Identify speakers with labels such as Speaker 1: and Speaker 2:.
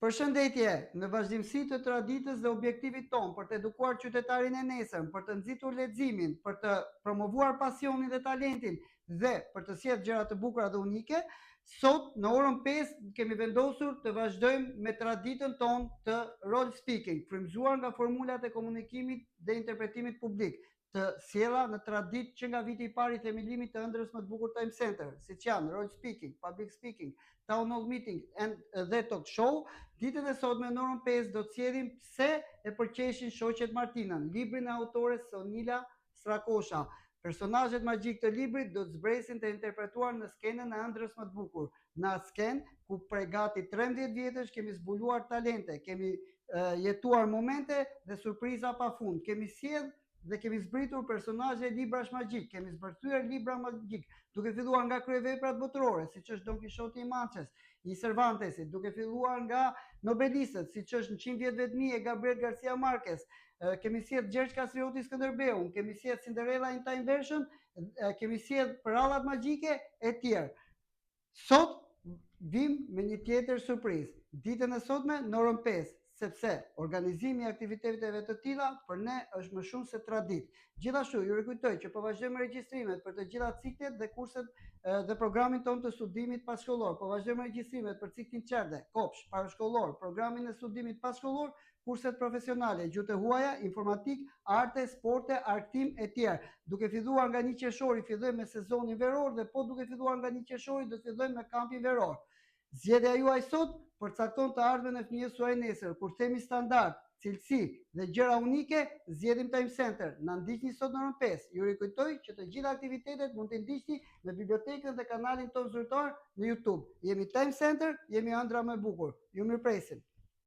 Speaker 1: Përshëndetje, në vazhdimsi të traditës dhe objektivit ton për të edukuar qytetarin e nesër, për të nxitur leximin, për të promovuar pasionin dhe talentin dhe për të sjellë gjëra të bukura dhe unike, sot në orën 5 kemi vendosur të vazhdojmë me traditën ton të role speaking, frymëzuar nga formulat e komunikimit dhe interpretimit publik, të sjella në traditë që nga viti i parë i themelimit të ëndrrës më të bukur Time Center, siç janë role speaking, public speaking, town hall meeting dhe talk show. Ditën e sotme në orën 5 do të sjellim Pse e përqeshin shoqet Martinën, librin e autores Sonila Strakosha. Personazhet magjik të librit do të zbresin të interpretuar në skenën e ëndrrës më të bukur. Në atë skenë ku prej gati 13 vjetësh kemi zbuluar talente, kemi jetuar momente dhe surpriza pafund, kemi sjell dhe kemi zbritur personazhe librash magjik, kemi zbërthyer libra magjik, duke filluar nga kryeveprat botërore, siç është Don Quixote i Manches, i Cervantesit, duke filluar nga nobelistët, siç është në 100 vjet vetmi e Gabriel Garcia Marquez, kemi sjell Gjergj Kastrioti Skënderbeun, kemi sjell Cinderella in Time Version, kemi sjell Përrallat magjike e tjerë. Sot vim me një tjetër surprizë. Ditën e sotme në orën 5, sepse organizimi i aktiviteteve të tilla për ne është më shumë se traditë. Gjithashtu ju rikujtoj që po vazhdojmë regjistrimet për të gjitha ciklet dhe kurset dhe programin ton të studimit passhkollor. Po vazhdojmë regjistrimet për ciklin çerde, kopsh, parashkollor, programin e studimit passhkollor, kurset profesionale, gjuhë të huaja, informatik, arte, sporte, arktim e tjerë. Duke filluar nga 1 qershori fillojmë me sezonin veror dhe po duke filluar nga 1 qershori do të fillojmë me kampin veror. Zgjedhja juaj sot përcakton të ardhmen e fëmijës suaj nesër. Kur themi standard, cilësi dhe gjëra unike, zgjedhim Time Center. Na ndiqni sot në orën 5. Ju rikujtoj që të gjitha aktivitetet mund të ndiqni në bibliotekën dhe kanalin ton zyrtar në YouTube. Jemi Time Center, jemi ëndra më e bukur. Ju mirpresim.